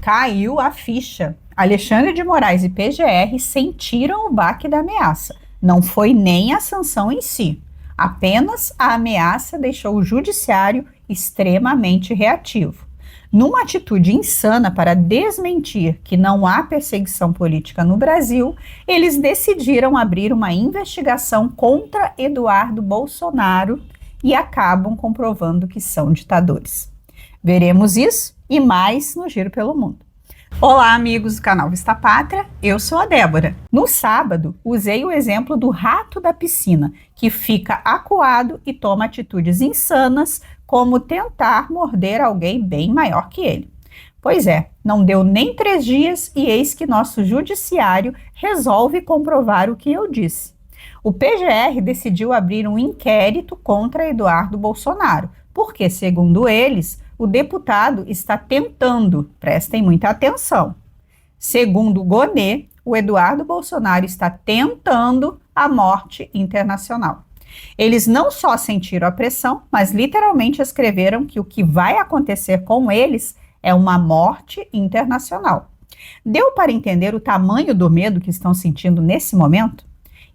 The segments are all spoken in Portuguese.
caiu a ficha. Alexandre de Moraes e PGR sentiram o baque da ameaça. Não foi nem a sanção em si. Apenas a ameaça deixou o judiciário extremamente reativo. Numa atitude insana para desmentir que não há perseguição política no Brasil, eles decidiram abrir uma investigação contra Eduardo Bolsonaro e acabam comprovando que são ditadores. Veremos isso e mais no Giro pelo Mundo. Olá, amigos do canal Vista Pátria, eu sou a Débora. No sábado, usei o exemplo do rato da piscina, que fica acuado e toma atitudes insanas, como tentar morder alguém bem maior que ele. Pois é, não deu nem 3 dias e eis que nosso judiciário resolve comprovar o que eu disse. O PGR decidiu abrir um inquérito contra Eduardo Bolsonaro, porque, segundo eles, o deputado está tentando, prestem muita atenção. Segundo o Gonê, o Eduardo Bolsonaro está tentando a morte internacional. Eles não só sentiram a pressão, mas literalmente escreveram que o que vai acontecer com eles é uma morte internacional. Deu para entender o tamanho do medo que estão sentindo nesse momento?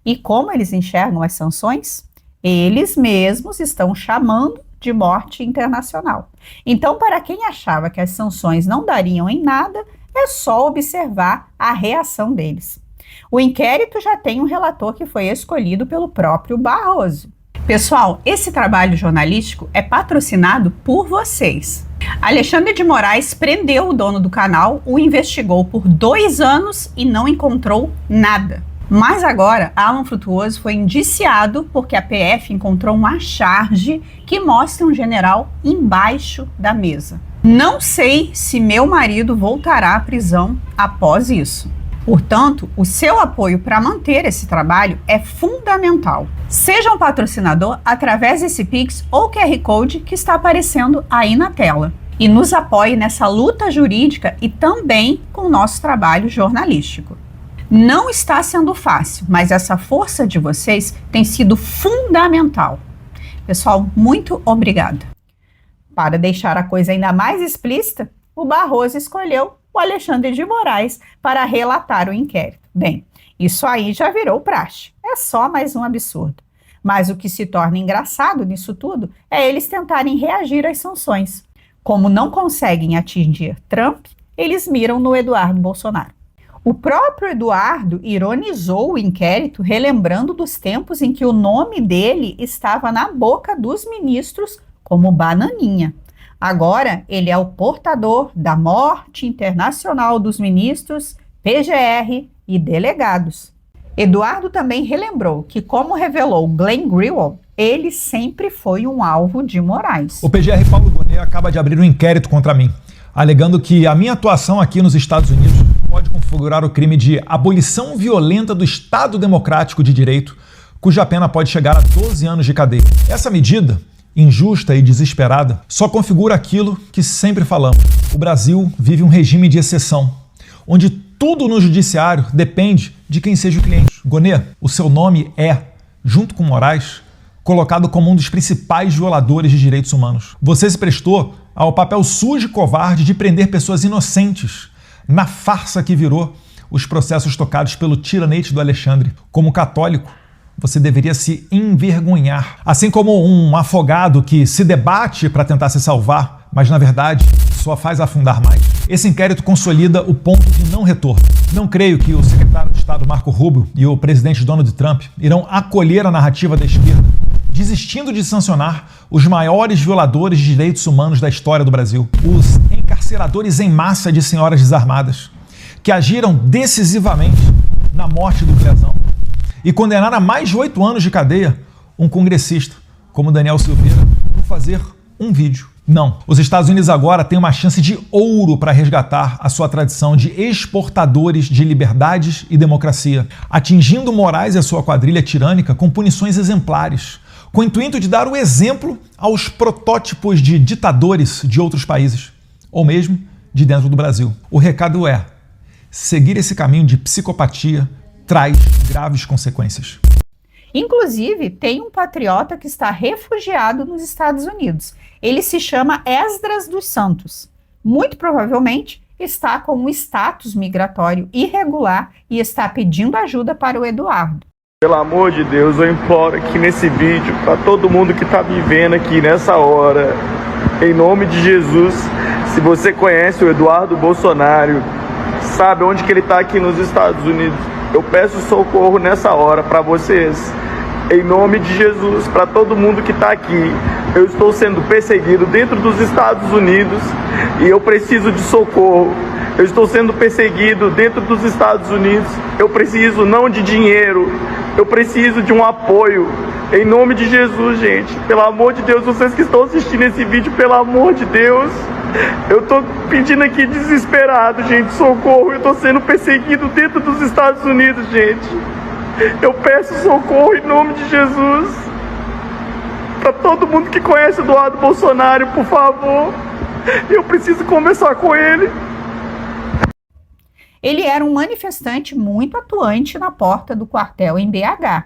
E como eles enxergam as sanções? Eles mesmos estão chamando de morte internacional. Então, para quem achava que as sanções não dariam em nada, é só observar a reação deles. O inquérito já tem um relator que foi escolhido pelo próprio Barroso. Pessoal, esse trabalho jornalístico é patrocinado por vocês. Alexandre de Moraes prendeu o dono do canal, o investigou por 2 anos e não encontrou nada. Mas agora, Alan Frutuoso foi indiciado porque a PF encontrou uma charge que mostra um general embaixo da mesa. Não sei se meu marido voltará à prisão após isso. Portanto, o seu apoio para manter esse trabalho é fundamental. Seja um patrocinador através desse Pix ou QR Code que está aparecendo aí na tela. E nos apoie nessa luta jurídica e também com o nosso trabalho jornalístico. Não está sendo fácil, mas essa força de vocês tem sido fundamental. Pessoal, muito obrigada. Para deixar a coisa ainda mais explícita, o Barroso escolheu o Alexandre de Moraes para relatar o inquérito. Bem, isso aí já virou praxe. É só mais um absurdo. Mas o que se torna engraçado nisso tudo é eles tentarem reagir às sanções. Como não conseguem atingir Trump, eles miram no Eduardo Bolsonaro. O próprio Eduardo ironizou o inquérito, relembrando dos tempos em que o nome dele estava na boca dos ministros como bananinha. Agora, ele é o portador da morte internacional dos ministros, PGR e delegados. Eduardo também relembrou que, como revelou Glenn Greenwald, ele sempre foi um alvo de Moraes. O PGR Paulo Gonê acaba de abrir um inquérito contra mim, alegando que a minha atuação aqui nos Estados Unidos pode configurar o crime de abolição violenta do Estado Democrático de Direito, cuja pena pode chegar a 12 anos de cadeia. Essa medida, injusta e desesperada, só configura aquilo que sempre falamos. O Brasil vive um regime de exceção, onde tudo no judiciário depende de quem seja o cliente. Gonê, o seu nome é, junto com Moraes, colocado como um dos principais violadores de direitos humanos. Você se prestou ao papel sujo e covarde de prender pessoas inocentes na farsa que virou os processos tocados pelo tiranete do Alexandre. Como católico, você deveria se envergonhar. Assim como um afogado que se debate para tentar se salvar, mas na verdade só faz afundar mais. Esse inquérito consolida o ponto de não retorno. Não creio que o secretário de Estado Marco Rubio e o presidente Donald Trump irão acolher a narrativa da esquerda, desistindo de sancionar os maiores violadores de direitos humanos da história do Brasil, os encarceradores em massa de senhoras desarmadas, que agiram decisivamente na morte do Clezão e condenaram a mais de 8 anos de cadeia um congressista como Daniel Silveira por fazer um vídeo. Não, os Estados Unidos agora têm uma chance de ouro para resgatar a sua tradição de exportadores de liberdades e democracia, atingindo Moraes e a sua quadrilha tirânica com punições exemplares, com o intuito de dar o exemplo aos protótipos de ditadores de outros países, ou mesmo de dentro do Brasil. O recado é: seguir esse caminho de psicopatia traz graves consequências. Inclusive, tem um patriota que está refugiado nos Estados Unidos. Ele se chama Esdras dos Santos. Muito provavelmente, está com um status migratório irregular e está pedindo ajuda para o Eduardo. Pelo amor de Deus, eu imploro aqui nesse vídeo para todo mundo que está me vendo aqui nessa hora, em nome de Jesus, se você conhece o Eduardo Bolsonaro, sabe onde que ele está aqui nos Estados Unidos, eu peço socorro nessa hora para vocês, em nome de Jesus, para todo mundo que está aqui. Eu estou sendo perseguido dentro dos Estados Unidos e eu preciso de socorro. Eu estou sendo perseguido dentro dos Estados Unidos. Eu preciso não de dinheiro, eu preciso de um apoio. Em nome de Jesus, gente, pelo amor de Deus, vocês que estão assistindo esse vídeo, pelo amor de Deus, eu estou pedindo aqui desesperado, gente, socorro. Eu estou sendo perseguido dentro dos Estados Unidos, gente. Eu peço socorro em nome de Jesus. Para todo mundo que conhece Eduardo Bolsonaro, por favor. Eu preciso conversar com ele. Ele era um manifestante muito atuante na porta do quartel em BH.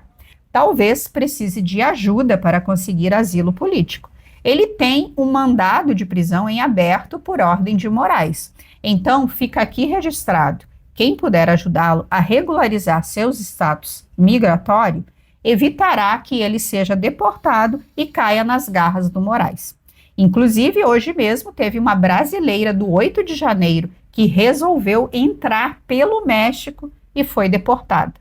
Talvez precise de ajuda para conseguir asilo político. Ele tem um mandado de prisão em aberto por ordem de Moraes. Então, fica aqui registrado. Quem puder ajudá-lo a regularizar seus status migratório, evitará que ele seja deportado e caia nas garras do Moraes. Inclusive, hoje mesmo teve uma brasileira do 8 de janeiro que resolveu entrar pelo México e foi deportada.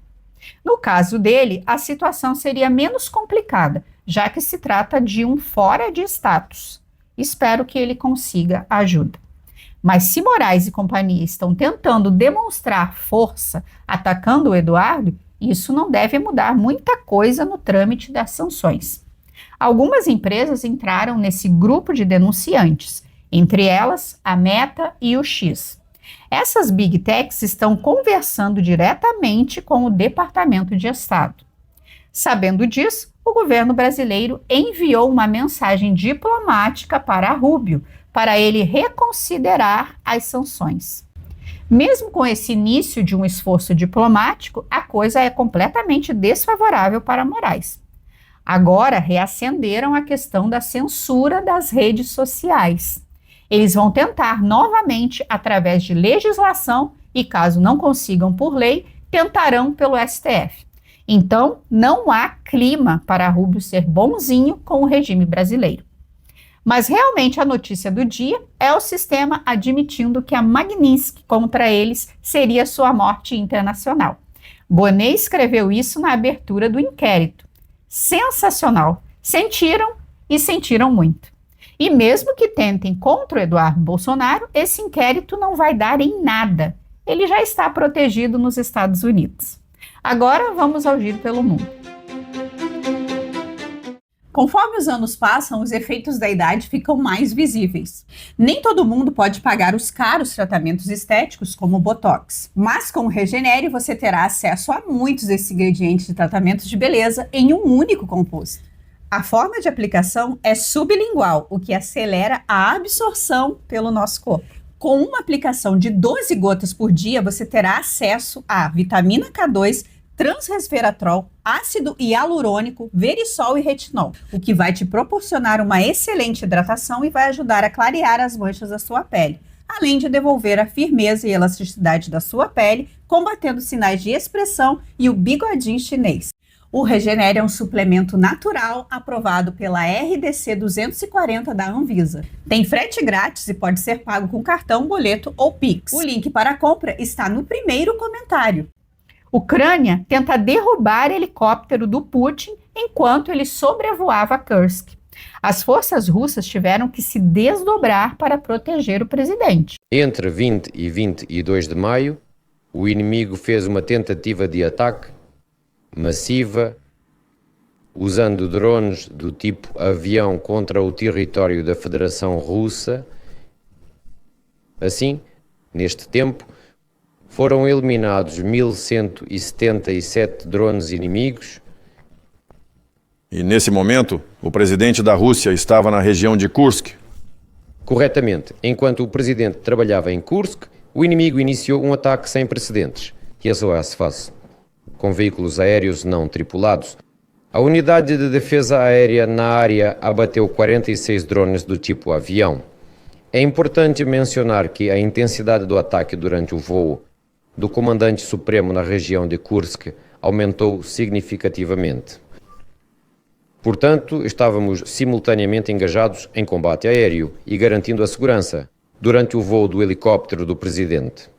No caso dele, a situação seria menos complicada, já que se trata de um fora de status. Espero que ele consiga ajuda. Mas se Moraes e companhia estão tentando demonstrar força atacando o Eduardo, isso não deve mudar muita coisa no trâmite das sanções. Algumas empresas entraram nesse grupo de denunciantes, entre elas a Meta e o X. Essas Big Techs estão conversando diretamente com o Departamento de Estado. Sabendo disso, o governo brasileiro enviou uma mensagem diplomática para Rubio, para ele reconsiderar as sanções. Mesmo com esse início de um esforço diplomático, a coisa é completamente desfavorável para Moraes. Agora reacenderam a questão da censura das redes sociais. Eles vão tentar novamente através de legislação e, caso não consigam por lei, tentarão pelo STF. Então, não há clima para Rubio ser bonzinho com o regime brasileiro. Mas realmente a notícia do dia é o sistema admitindo que a Magnitsky contra eles seria sua morte internacional. Bonet escreveu isso na abertura do inquérito. Sensacional! Sentiram e sentiram muito. E mesmo que tentem contra o Eduardo Bolsonaro, esse inquérito não vai dar em nada. Ele já está protegido nos Estados Unidos. Agora vamos ao giro pelo mundo. Conforme os anos passam, os efeitos da idade ficam mais visíveis. Nem todo mundo pode pagar os caros tratamentos estéticos como o Botox, mas com o Regenere você terá acesso a muitos desses ingredientes de tratamentos de beleza em um único composto. A forma de aplicação é sublingual, o que acelera a absorção pelo nosso corpo. Com uma aplicação de 12 gotas por dia, você terá acesso a vitamina K2, transresveratrol, ácido hialurônico, verisol e retinol, o que vai te proporcionar uma excelente hidratação e vai ajudar a clarear as manchas da sua pele, além de devolver a firmeza e elasticidade da sua pele, combatendo sinais de expressão e o bigodinho chinês. O Regenere é um suplemento natural aprovado pela RDC 240 da Anvisa. Tem frete grátis e pode ser pago com cartão, boleto ou Pix. O link para a compra está no primeiro comentário. Ucrânia tenta derrubar helicóptero do Putin enquanto ele sobrevoava Kursk. As forças russas tiveram que se desdobrar para proteger o presidente. Entre 20 e 22 de maio, o inimigo fez uma tentativa de ataque massiva usando drones do tipo avião contra o território da Federação Russa. Assim, neste tempo, foram eliminados 1.177 drones inimigos. E nesse momento, o presidente da Rússia estava na região de Kursk. Corretamente, enquanto o presidente trabalhava em Kursk, o inimigo iniciou um ataque sem precedentes, que SOS faz, com veículos aéreos não tripulados. A unidade de defesa aérea na área abateu 46 drones do tipo avião. É importante mencionar que a intensidade do ataque durante o voo do comandante supremo na região de Kursk aumentou significativamente. Portanto, estávamos simultaneamente engajados em combate aéreo e garantindo a segurança durante o voo do helicóptero do presidente.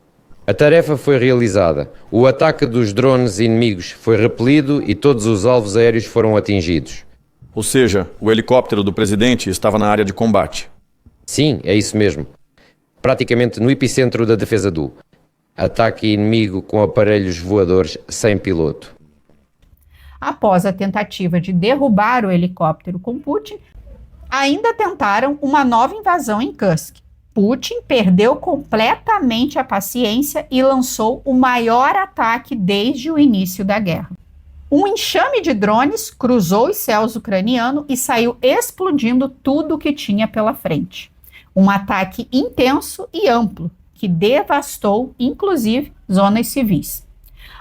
A tarefa foi realizada, o ataque dos drones inimigos foi repelido e todos os alvos aéreos foram atingidos. Ou seja, o helicóptero do presidente estava na área de combate. Sim, é isso mesmo. Praticamente no epicentro da defesa do ataque inimigo com aparelhos voadores sem piloto. Após a tentativa de derrubar o helicóptero com Putin, ainda tentaram uma nova invasão em Kursk. Putin perdeu completamente a paciência e lançou o maior ataque desde o início da guerra. Um enxame de drones cruzou os céus ucranianos e saiu explodindo tudo o que tinha pela frente. Um ataque intenso e amplo, que devastou, inclusive, zonas civis.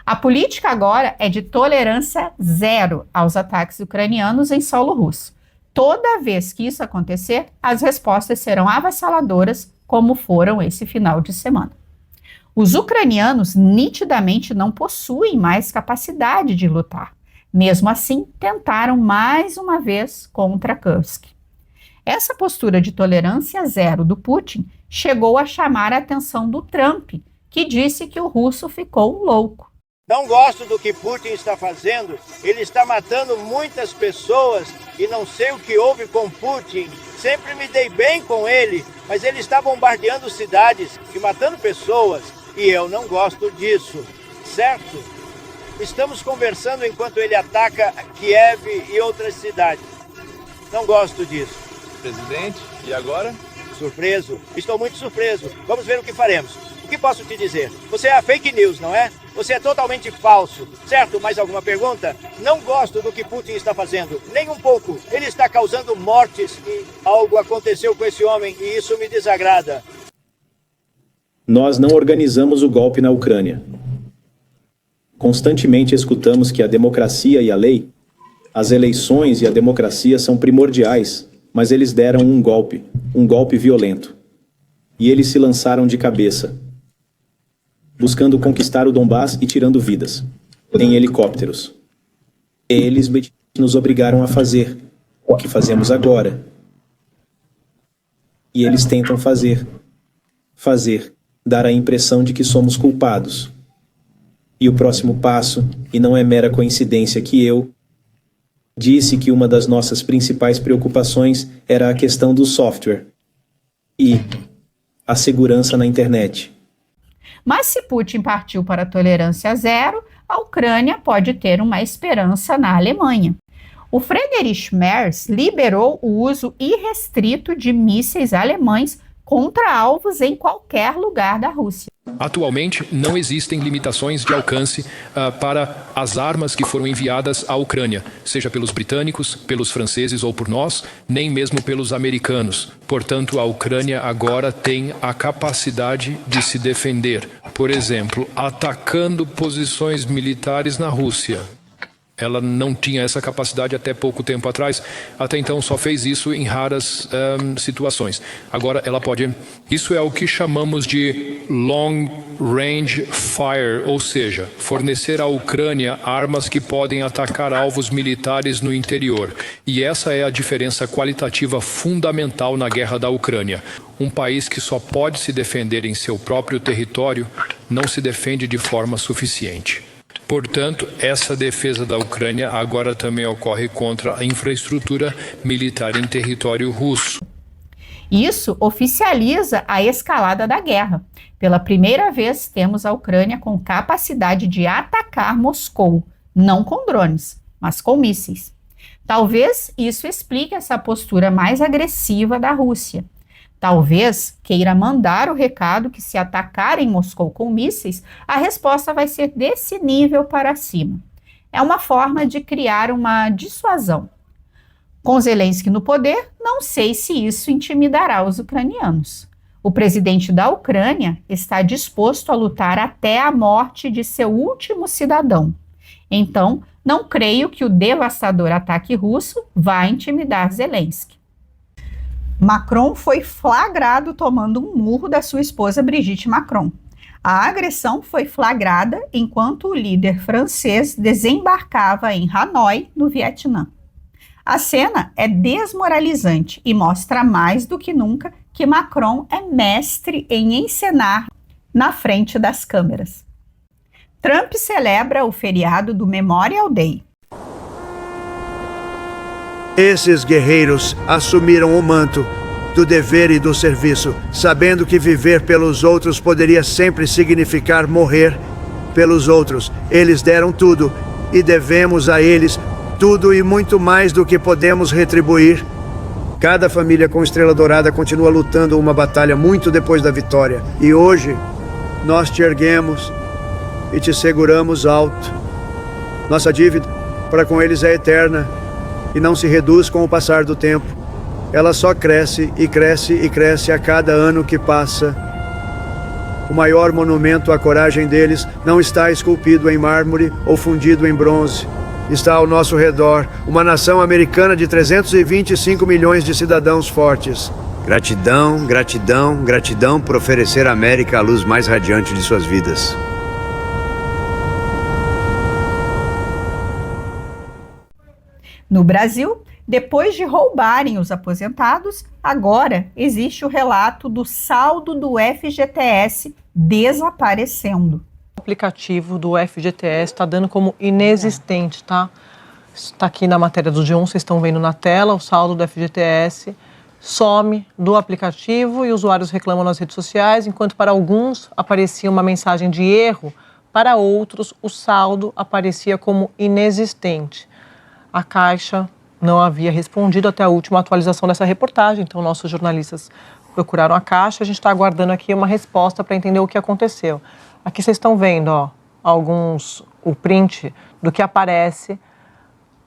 A política agora é de tolerância zero aos ataques ucranianos em solo russo. Toda vez que isso acontecer, as respostas serão avassaladoras, como foram esse final de semana. Os ucranianos nitidamente não possuem mais capacidade de lutar. Mesmo assim, tentaram mais uma vez contra Kursk. Essa postura de tolerância zero do Putin chegou a chamar a atenção do Trump, que disse que o russo ficou louco. Não gosto do que Putin está fazendo, ele está matando muitas pessoas e não sei o que houve com Putin. Sempre me dei bem com ele, mas ele está bombardeando cidades e matando pessoas e eu não gosto disso, certo? Estamos conversando enquanto ele ataca Kiev e outras cidades. Não gosto disso. Presidente, e agora? Surpreso, estou muito surpreso. Vamos ver o que faremos. O que posso te dizer? Você é a fake news, não é? Você é totalmente falso, certo? Mais alguma pergunta? Não gosto do que Putin está fazendo, nem um pouco. Ele está causando mortes e algo aconteceu com esse homem e isso me desagrada. Nós não organizamos o golpe na Ucrânia. Constantemente escutamos que a democracia e a lei, as eleições e a democracia são primordiais, mas eles deram um golpe violento. E eles se lançaram de cabeça, buscando conquistar o Donbass e tirando vidas, em helicópteros. Eles nos obrigaram a fazer o que fazemos agora. E eles tentam fazer, dar a impressão de que somos culpados. E o próximo passo, e não é mera coincidência que eu disse que uma das nossas principais preocupações era a questão do software e a segurança na internet. Mas se Putin partiu para a tolerância zero, a Ucrânia pode ter uma esperança na Alemanha. O Friedrich Merz liberou o uso irrestrito de mísseis alemães contra alvos em qualquer lugar da Rússia. Atualmente, não existem limitações de alcance para as armas que foram enviadas à Ucrânia, seja pelos britânicos, pelos franceses ou por nós, nem mesmo pelos americanos. Portanto, a Ucrânia agora tem a capacidade de se defender, por exemplo, atacando posições militares na Rússia. Ela não tinha essa capacidade até pouco tempo atrás. Até então só fez isso em raras situações. Agora ela pode... Isso é o que chamamos de long range fire, ou seja, fornecer à Ucrânia armas que podem atacar alvos militares no interior. E essa é a diferença qualitativa fundamental na guerra da Ucrânia. Um país que só pode se defender em seu próprio território não se defende de forma suficiente. Portanto, essa defesa da Ucrânia agora também ocorre contra a infraestrutura militar em território russo. Isso oficializa a escalada da guerra. Pela primeira vez, temos a Ucrânia com capacidade de atacar Moscou, não com drones, mas com mísseis. Talvez isso explique essa postura mais agressiva da Rússia. Talvez queira mandar o recado que, se atacarem Moscou com mísseis, a resposta vai ser desse nível para cima. É uma forma de criar uma dissuasão. Com Zelensky no poder, não sei se isso intimidará os ucranianos. O presidente da Ucrânia está disposto a lutar até a morte de seu último cidadão. Então, não creio que o devastador ataque russo vá intimidar Zelensky. Macron foi flagrado tomando um murro da sua esposa Brigitte Macron. A agressão foi flagrada enquanto o líder francês desembarcava em Hanoi, no Vietnã. A cena é desmoralizante e mostra mais do que nunca que Macron é mestre em encenar na frente das câmeras. Trump celebra o feriado do Memorial Day. Esses guerreiros assumiram o manto do dever e do serviço, sabendo que viver pelos outros poderia sempre significar morrer pelos outros. Eles deram tudo e devemos a eles tudo e muito mais do que podemos retribuir. Cada família com estrela dourada continua lutando uma batalha muito depois da vitória. E hoje, nós te erguemos e te seguramos alto. Nossa dívida para com eles é eterna e não se reduz com o passar do tempo. Ela só cresce e cresce e cresce a cada ano que passa. O maior monumento à coragem deles não está esculpido em mármore ou fundido em bronze. Está ao nosso redor uma nação americana de 325 milhões de cidadãos fortes. Gratidão, gratidão, gratidão por oferecer à América a luz mais radiante de suas vidas. No Brasil, depois de roubarem os aposentados, agora existe o relato do saldo do FGTS desaparecendo. O aplicativo do FGTS está dando como inexistente, tá? Está aqui na matéria do G1, vocês estão vendo na tela, o saldo do FGTS some do aplicativo e usuários reclamam nas redes sociais, enquanto para alguns aparecia uma mensagem de erro, para outros o saldo aparecia como inexistente. A Caixa não havia respondido até a última atualização dessa reportagem, então nossos jornalistas procuraram a Caixa, a gente está aguardando aqui uma resposta para entender o que aconteceu. Aqui vocês estão vendo, ó, o print do que aparece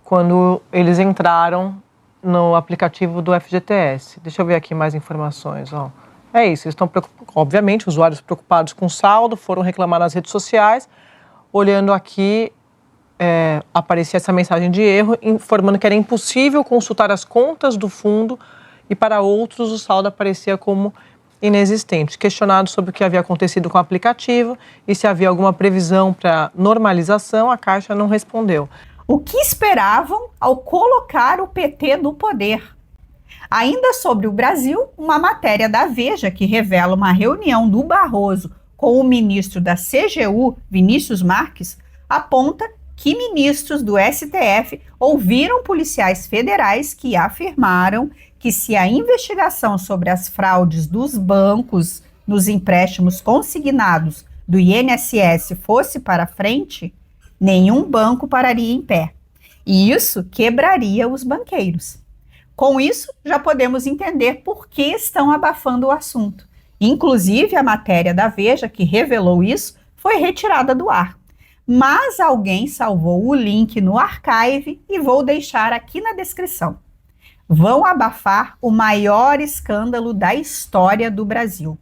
quando eles entraram no aplicativo do FGTS. Deixa eu ver aqui mais informações, ó. É isso, eles estão obviamente, usuários preocupados com o saldo, foram reclamar nas redes sociais, olhando aqui, aparecia essa mensagem de erro, informando que era impossível consultar as contas do fundo e para outros o saldo aparecia como inexistente. Questionado sobre o que havia acontecido com o aplicativo e se havia alguma previsão para normalização, a Caixa não respondeu. O que esperavam ao colocar o PT no poder? Ainda sobre o Brasil, uma matéria da Veja que revela uma reunião do Barroso com o ministro da CGU, Vinícius Marques, aponta que ministros do STF ouviram policiais federais que afirmaram que se a investigação sobre as fraudes dos bancos nos empréstimos consignados do INSS fosse para frente, nenhum banco pararia em pé. E isso quebraria os banqueiros. Com isso, já podemos entender por que estão abafando o assunto. Inclusive, a matéria da Veja que revelou isso foi retirada do ar. Mas alguém salvou o link no archive e vou deixar aqui na descrição. Vão abafar o maior escândalo da história do Brasil.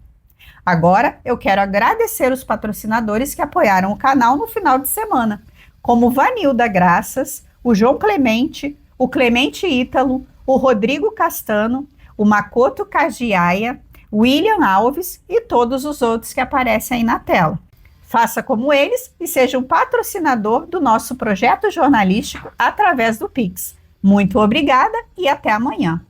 Agora, eu quero agradecer os patrocinadores que apoiaram o canal no final de semana, como Vanilda Graças, o João Clemente, o Clemente Ítalo, o Rodrigo Castano, o Makoto Kajiaya, William Alves e todos os outros que aparecem aí na tela. Faça como eles e seja um patrocinador do nosso projeto jornalístico através do Pix. Muito obrigada e até amanhã.